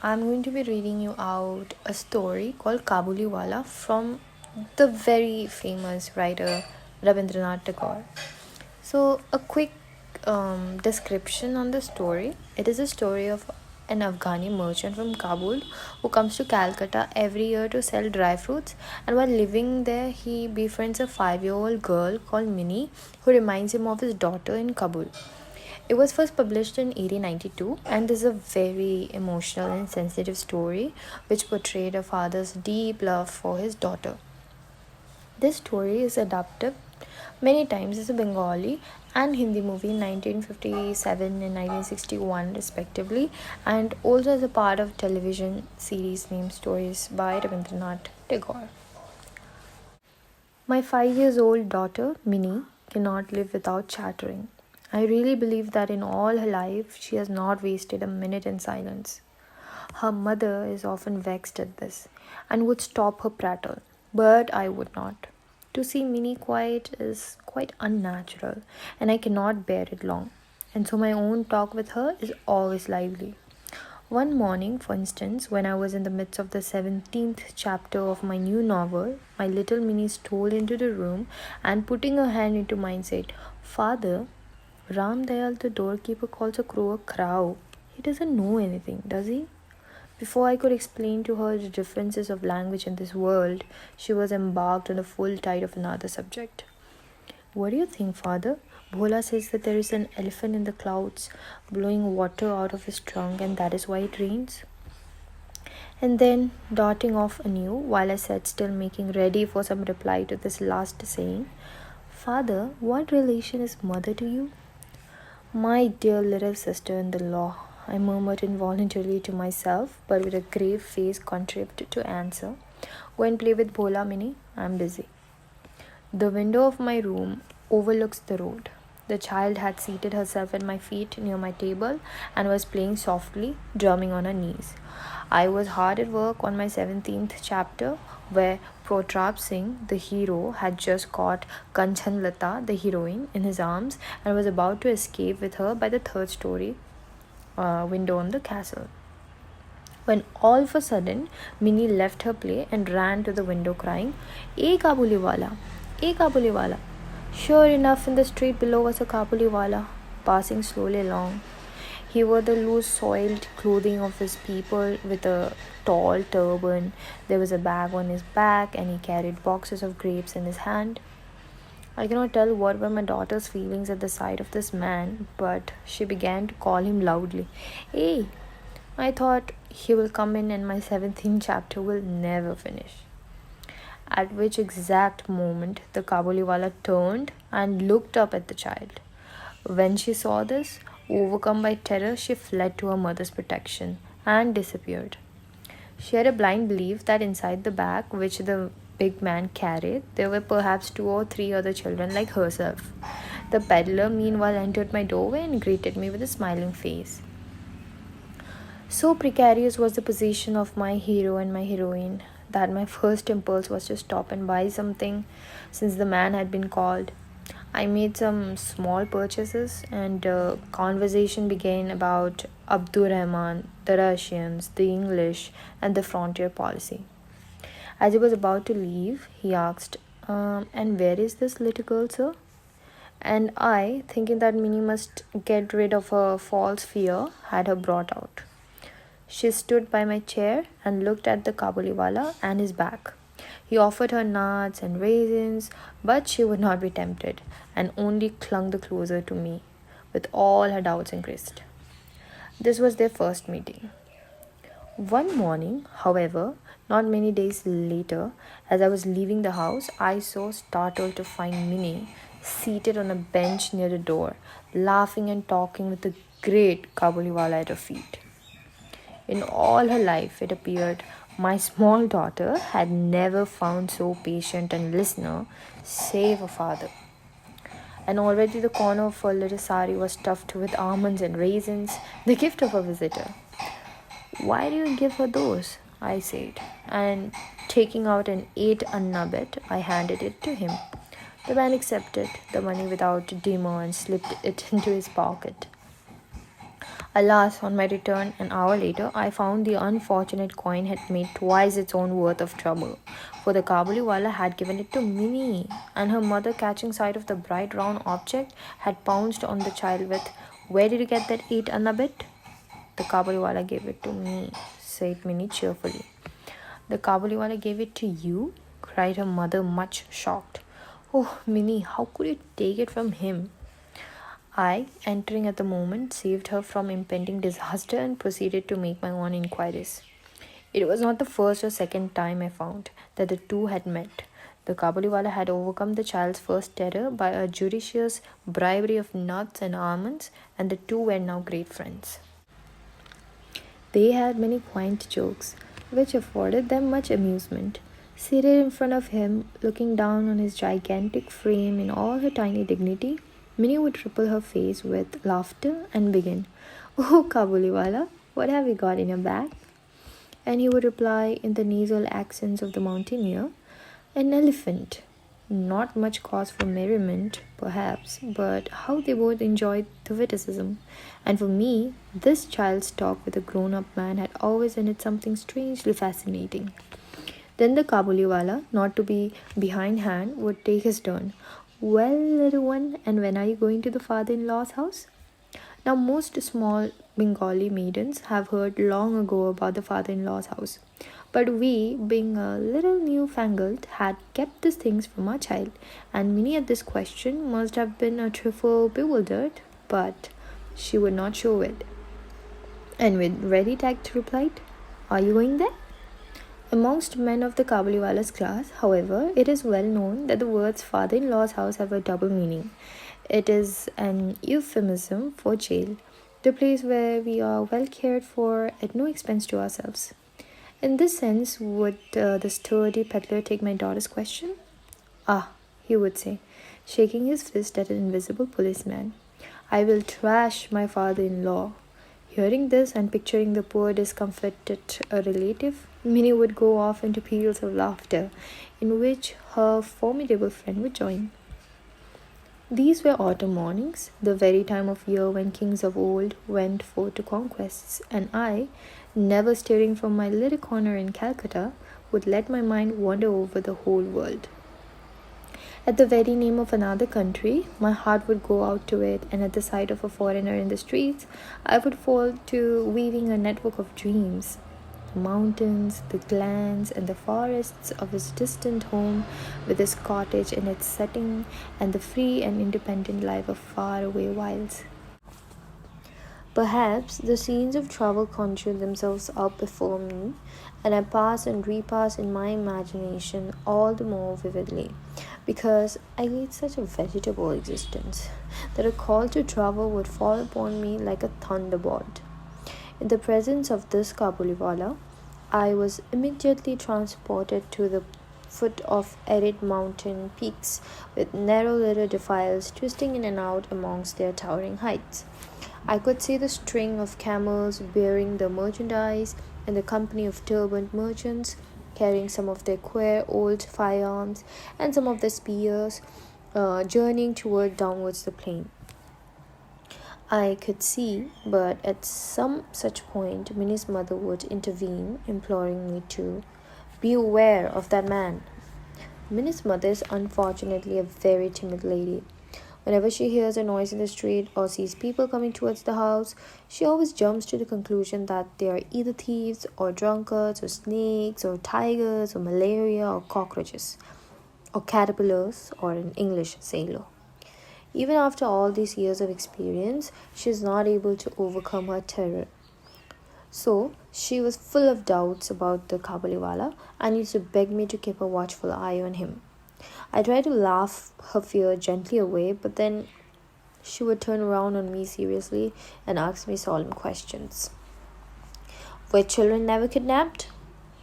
I'm going to be reading you out a story called Kabuliwala from the very famous writer Rabindranath Tagore. So, a quick description on the story. It is a story of an Afghani merchant from Kabul who comes to Calcutta every year to sell dry fruits. And while living there, he befriends a 5-year-old girl called Minnie who reminds him of his daughter in Kabul. It was first published in 1892, and this is a very emotional and sensitive story which portrayed a father's deep love for his daughter. This story is adapted many times as a Bengali and Hindi movie in 1957 and 1961 respectively, and also as a part of television series named Stories by Rabindranath Tagore. My 5 years old daughter, Minnie, cannot live without chattering. I really believe that in all her life she has not wasted a minute in silence. Her mother is often vexed at this and would stop her prattle, but I would not. To see Minnie quiet is quite unnatural, and I cannot bear it long, and so my own talk with her is always lively. One morning, for instance, when I was in the midst of the 17th chapter of my new novel, my little Minnie stole into the room and putting her hand into mine said, "Father, Ram Dayal, the doorkeeper, calls a crow a crow. He doesn't know anything, does he?" Before I could explain to her the differences of language in this world, she was embarked on a full tide of another subject. "What do you think, father? Bhola says that there is an elephant in the clouds blowing water out of his trunk, and that is why it rains." And then, darting off anew, while I sat still making ready for some reply to this last saying, "Father, what relation is mother to you?" "My dear little sister in the law," I murmured involuntarily to myself, but with a grave face contrived to answer. "Go and play with Bhola, Minnie. I'm busy." The window of my room overlooks the road. The child had seated herself at my feet near my table and was playing softly, drumming on her knees. I was hard at work on my 17th chapter, where Protrap Singh, the hero, had just caught Kanchan Lata, the heroine, in his arms and was about to escape with her by the third story window on the castle. When all of a sudden, Minnie left her play and ran to the window crying, "Eh Kabuliwala! Eh Kabuliwala!" Sure enough, in the street below was a Kabuliwala, passing slowly along. He wore the loose, soiled clothing of his people with a tall turban. There was a bag on his back, and he carried boxes of grapes in his hand. I cannot tell what were my daughter's feelings at the sight of this man, but she began to call him loudly. "Hey!" I thought, he will come in and my 17th chapter will never finish. At which exact moment the Kabuliwala turned and looked up at the child. When she saw this, overcome by terror, she fled to her mother's protection and disappeared. She had a blind belief that inside the bag which the big man carried, there were perhaps 2 or 3 other children like herself. The peddler meanwhile entered my doorway and greeted me with a smiling face. So precarious was the position of my hero and my heroine that my first impulse was to stop and buy something since the man had been called. I made some small purchases and conversation began about Abdur Rahman, the Russians, the English, and the frontier policy. As he was about to leave, he asked, "And where is this little girl, sir?" And I, thinking that Minnie must get rid of her false fear, had her brought out. She stood by my chair and looked at the Kabuliwala and his bag. He offered her nuts and raisins, but she would not be tempted and only clung the closer to me, with all her doubts increased. This was their first meeting. One morning, however, not many days later, as I was leaving the house, I saw startled to find Minnie seated on a bench near the door, laughing and talking with the great Kabuliwala at her feet. In all her life, it appeared, my small daughter had never found so patient a listener, save her father. And already the corner of her little sari was stuffed with almonds and raisins, the gift of a visitor. "Why do you give her those?" I said, and taking out an 8 anna bit, I handed it to him. The man accepted the money without demur and slipped it into his pocket. Alas, on my return an hour later, I found the unfortunate coin had made twice its own worth of trouble, for the Kabuliwala had given it to Minnie, and her mother, catching sight of the bright round object, had pounced on the child with, "Where did you get that 8 anna bit?" "The Kabuliwala gave it to me," said Minnie cheerfully. "The Kabuliwala gave it to you?" cried her mother, much shocked. "Oh, Minnie, how could you take it from him?" I, entering at the moment, saved her from impending disaster and proceeded to make my own inquiries. It was not the first or second time I found that the two had met. The Kabuliwala had overcome the child's first terror by a judicious bribery of nuts and almonds, and the two were now great friends. They had many quaint jokes, which afforded them much amusement. Seated in front of him, looking down on his gigantic frame in all her tiny dignity, Minnie would ripple her face with laughter and begin, "Oh, Kabuliwala, what have you got in your bag?" And he would reply in the nasal accents of the mountaineer, "An elephant." Not much cause for merriment, perhaps, but how they both enjoyed the witticism. And for me, this child's talk with a grown up man had always in it something strangely fascinating. Then the Kabuliwala, not to be behindhand, would take his turn. "Well, little one, and when are you going to the father in law's house?" Now, most small Bengali maidens have heard long ago about the father in law's house. But we, being a little newfangled, had kept these things from our child, and Minnie at this question must have been a trifle bewildered, but she would not show it, and with ready tact replied, "Are you going there?" Amongst men of the Kabuliwala's class, however, it is well known that the words father in law's house have a double meaning. It is an euphemism for jail, the place where we are well cared for at no expense to ourselves. In this sense, would the sturdy peddler take my daughter's question? "Ah," he would say, shaking his fist at an invisible policeman, "I will trash my father in law." Hearing this and picturing the poor discomfited relative, Minnie would go off into peals of laughter, in which her formidable friend would join. These were autumn mornings, the very time of year when kings of old went forth to conquests, and I, never stirring from my little corner in Calcutta, would let my mind wander over the whole world. At the very name of another country, my heart would go out to it, and at the sight of a foreigner in the streets, I would fall to weaving a network of dreams. The mountains, the glens, and the forests of his distant home, with his cottage in its setting, and the free and independent life of far-away wilds. Perhaps the scenes of travel conjure themselves up before me, and I pass and repass in my imagination all the more vividly, because I lead such a vegetable existence that a call to travel would fall upon me like a thunderbolt. In the presence of this Kabuliwala, I was immediately transported to the foot of arid mountain peaks with narrow little defiles twisting in and out amongst their towering heights. I could see the string of camels bearing the merchandise and the company of turbaned merchants carrying some of their queer old firearms and some of their spears, journeying downwards the plain. I could see, but at some such point, Minnie's mother would intervene, imploring me to be aware of that man. Minnie's mother is unfortunately a very timid lady. Whenever she hears a noise in the street or sees people coming towards the house, she always jumps to the conclusion that they are either thieves or drunkards or snakes or tigers or malaria or cockroaches or caterpillars or an English sailor. Even after all these years of experience, she is not able to overcome her terror. So, she was full of doubts about the Kabuliwala and used to beg me to keep a watchful eye on him. I tried to laugh her fear gently away, but then she would turn around on me seriously and ask me solemn questions. Were children never kidnapped?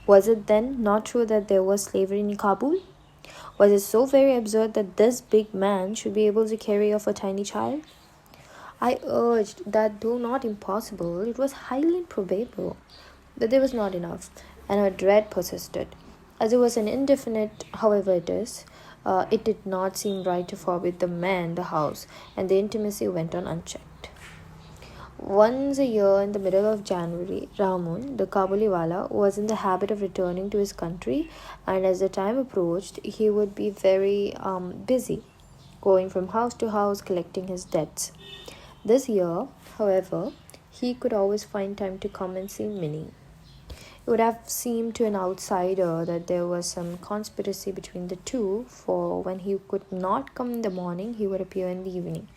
Was it then not true that there was slavery in Kabul? Was it so very absurd that this big man should be able to carry off a tiny child? I urged that though not impossible, it was highly improbable. But there was not enough, and her dread persisted. As it was an indefinite, however it did not seem right to forbid the man the house, and the intimacy went on unchecked. Once a year, in the middle of January, Ramun, the Kabuliwala, was in the habit of returning to his country, and as the time approached, he would be very busy, going from house to house collecting his debts. This year, however, he could always find time to come and see Minnie. It would have seemed to an outsider that there was some conspiracy between the two, for when he could not come in the morning, he would appear in the evening.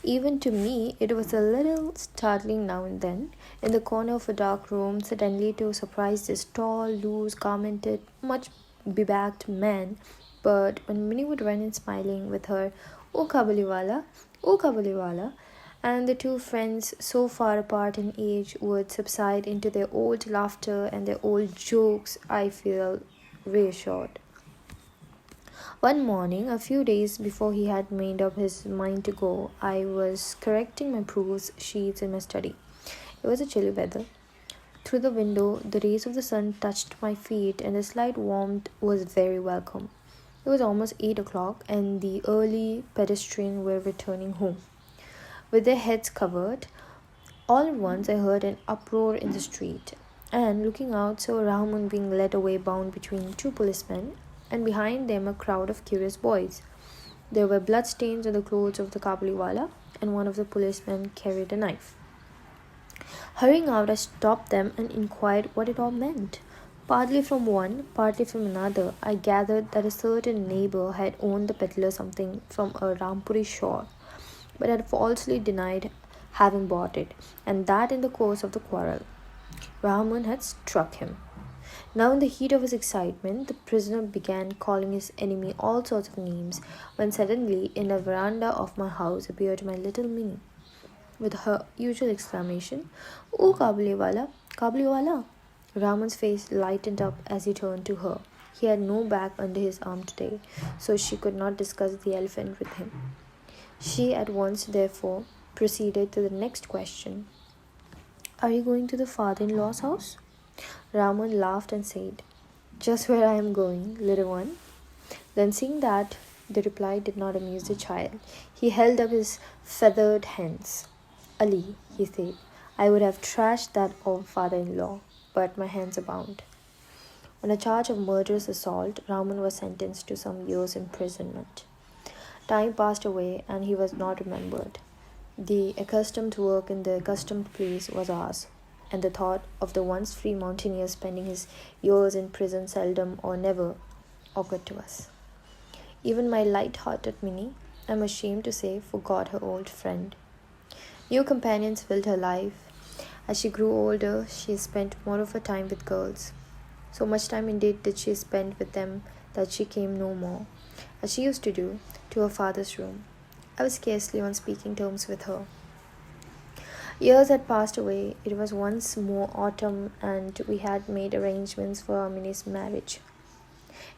Even to me, it was a little startling now and then, in the corner of a dark room, suddenly to surprise this tall, loose, garmented, much bebacked man. But when Minnie would run in smiling with her, O Kabuliwala, and the two friends, so far apart in age, would subside into their old laughter and their old jokes, I feel reassured. One morning, a few days before he had made up his mind to go, I was correcting my proofs sheets in my study. It was a chilly weather. Through the window, the rays of the sun touched my feet, and the slight warmth was very welcome. It was almost 8 o'clock, and the early pedestrians were returning home. With their heads covered, all at once I heard an uproar in the street, and looking out, saw Rahman being led away bound between two policemen, and behind them a crowd of curious boys. There were bloodstains on the clothes of the Kabuliwala, and one of the policemen carried a knife. Hurrying out, I stopped them and inquired what it all meant. Partly from one, partly from another, I gathered that a certain neighbor had owned the peddler something from a Rampuri shore, but had falsely denied having bought it, and that in the course of the quarrel, Rahman had struck him. Now, in the heat of his excitement, the prisoner began calling his enemy all sorts of names, when suddenly, in the veranda of my house, appeared my little Minnie, with her usual exclamation, "Oh, Kabuliwala, Kabuliwala!" Raman's face lightened up as he turned to her. He had no bag under his arm today, so she could not discuss the elephant with him. She at once, therefore, proceeded to the next question. "Are you going to the father-in-law's house?" Raman laughed and said, "Just where I am going, little one." Then, seeing that the reply did not amuse the child, he held up his feathered hands. "Ali," he said, "I would have trashed that old father-in-law, but my hands are bound." On a charge of murderous assault, Raman was sentenced to some years' imprisonment. Time passed away, and he was not remembered. The accustomed work in the accustomed place was ours, and the thought of the once free mountaineer spending his years in prison seldom or never occurred to us. Even my light-hearted Minnie, I am ashamed to say, forgot her old friend. New companions filled her life. As she grew older, she spent more of her time with girls. So much time indeed did she spend with them that she came no more, as she used to do, to her father's room. I was scarcely on speaking terms with her. Years had passed away. It was once more autumn, and we had made arrangements for our Minnie's marriage.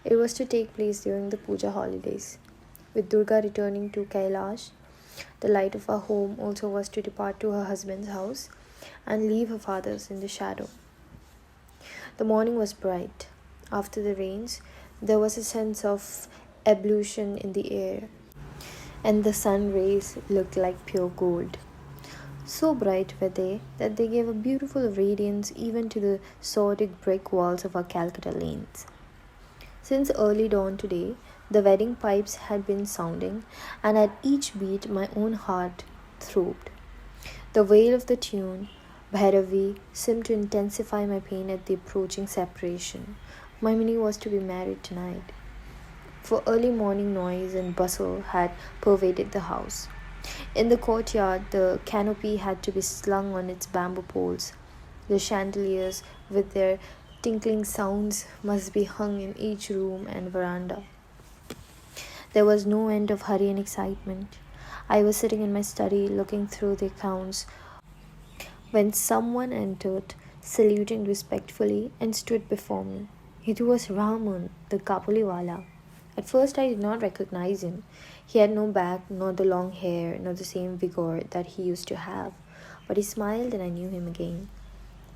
It was to take place during the puja holidays. With Durga returning to Kailash, the light of our home also was to depart to her husband's house and leave her father's in the shadow. The morning was bright. After the rains, there was a sense of ebullition in the air, and the sun rays looked like pure gold. So bright were they that they gave a beautiful radiance even to the sordid brick walls of our Calcutta lanes. Since early dawn today, the wedding pipes had been sounding, and at each beat my own heart throbbed. The wail of the tune, Bhairavi, seemed to intensify my pain at the approaching separation. My Minnie was to be married tonight, for early morning noise and bustle had pervaded the house. In the courtyard, the canopy had to be slung on its bamboo poles. The chandeliers, with their tinkling sounds, must be hung in each room and veranda. There was no end of hurry and excitement. I was sitting in my study looking through the accounts when someone entered, saluting respectfully, and stood before me. It was Raman, the Kabuliwala. At first I did not recognize him. He had no back, nor the long hair, nor the same vigor that he used to have. But he smiled, and I knew him again.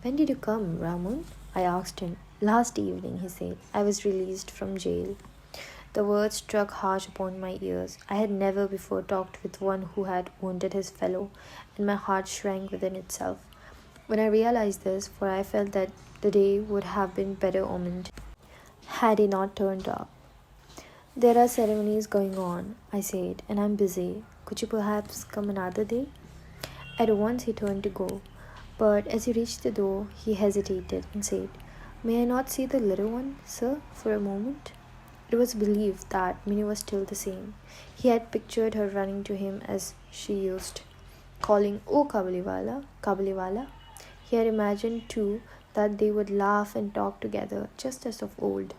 "When did you come, Raman?" I asked him. "Last evening," he said. "I was released from jail." The words struck harsh upon my ears. I had never before talked with one who had wounded his fellow, and my heart shrank within itself. When I realized this, for I felt that the day would have been better omened had he not turned up. There are ceremonies going on, I said, and I'm busy. Could you perhaps come another day? At once he turned to go, but as he reached the door, he hesitated and said, May I not see the little one, sir, for a moment? It was believed that Minnie was still the same. He had pictured her running to him as she used, calling, Oh Kabuliwala, Kabuliwala. He had imagined too that they would laugh and talk together just as of old.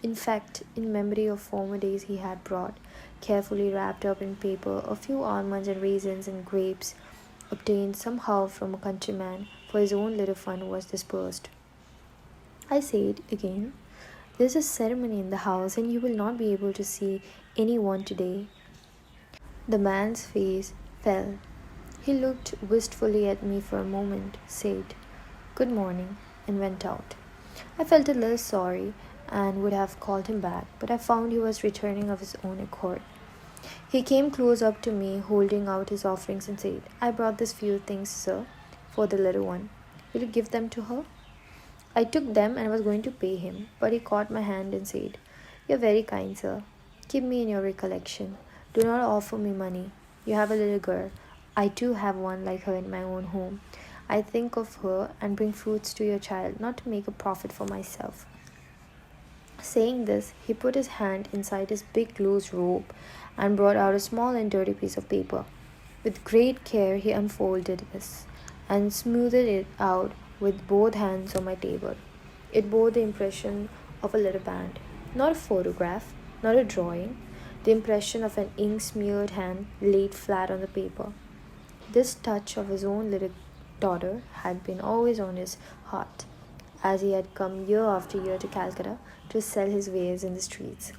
In fact, in memory of former days, he had brought, carefully wrapped up in paper, a few almonds and raisins and grapes, obtained somehow from a countryman, for his own little fund was dispersed. I said again, There's a ceremony in the house, and you will not be able to see any one today. The man's face fell. He looked wistfully at me for a moment, said, Good morning, and went out. I felt a little sorry and would have called him back, but I found he was returning of his own accord. He came close up to me, holding out his offerings, and said, I brought these few things, sir, for the little one. Will you give them to her? I took them and was going to pay him, but he caught my hand and said, You're very kind, sir. Keep me in your recollection. Do not offer me money. You have a little girl. I too have one like her in my own home. I think of her and bring fruits to your child, not to make a profit for myself. Saying this, he put his hand inside his big loose robe and brought out a small and dirty piece of paper. With great care, he unfolded this and smoothed it out with both hands on my table. It bore the impression of a little band, not a photograph, not a drawing, the impression of an ink-smeared hand laid flat on the paper. This touch of his own little daughter had been always on his heart, as he had come year after year to Calcutta to sell his wares in the streets.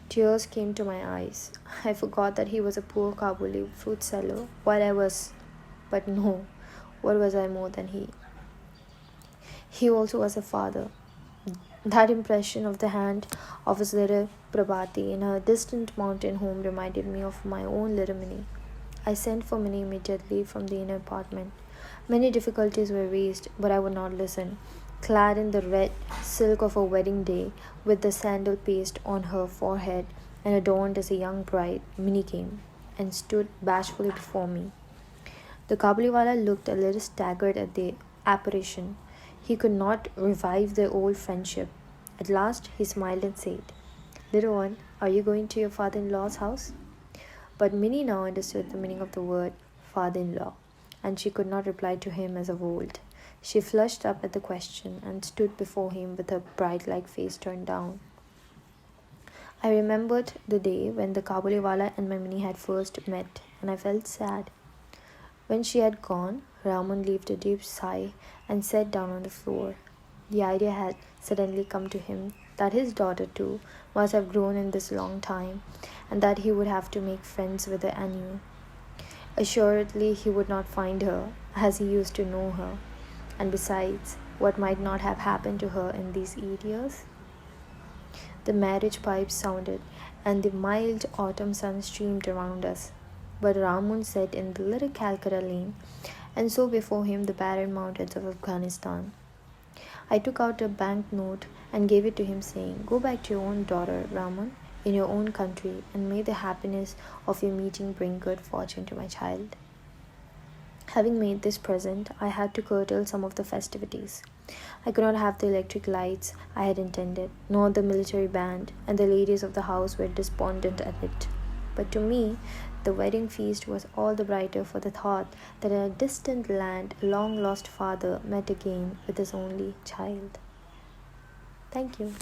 Tears came to my eyes. I forgot that he was a poor Kabuli fruit seller, while I was, but no, what was I more than he? He also was a father. That impression of the hand of his little Prabhati in her distant mountain home reminded me of my own little Minnie. I sent for Minnie immediately from the inner apartment. Many difficulties were raised, but I would not listen. Clad in the red silk of a wedding day, with the sandal paste on her forehead, and adorned as a young bride, Minnie came and stood bashfully before me. The Kabuliwala looked a little staggered at the apparition. He could not revive their old friendship. At last he smiled and said, Little one, are you going to your father-in-law's house? But Minnie now understood the meaning of the word father-in-law, and she could not reply to him as of old. She flushed up at the question and stood before him with her bride-like face turned down. I remembered the day when the Kabuliwala and my Minnie had first met, and I felt sad. When she had gone, Raman heaved a deep sigh and sat down on the floor. The idea had suddenly come to him that his daughter too must have grown in this long time, and that he would have to make friends with her anew. Assuredly he would not find her as he used to know her, and besides, what might not have happened to her in these 8 years? The marriage pipes sounded, and the mild autumn sun streamed around us. But Ramun sat in the little Calcutta lane, and saw before him the barren mountains of Afghanistan. I took out a banknote and gave it to him, saying, Go back to your own daughter, Raman, in your own country, and may the happiness of your meeting bring good fortune to my child. Having made this present, I had to curtail some of the festivities. I could not have the electric lights I had intended, nor the military band, and the ladies of the house were despondent at it. But to me, the wedding feast was all the brighter for the thought that in a distant land a long-lost father met again with his only child. Thank you.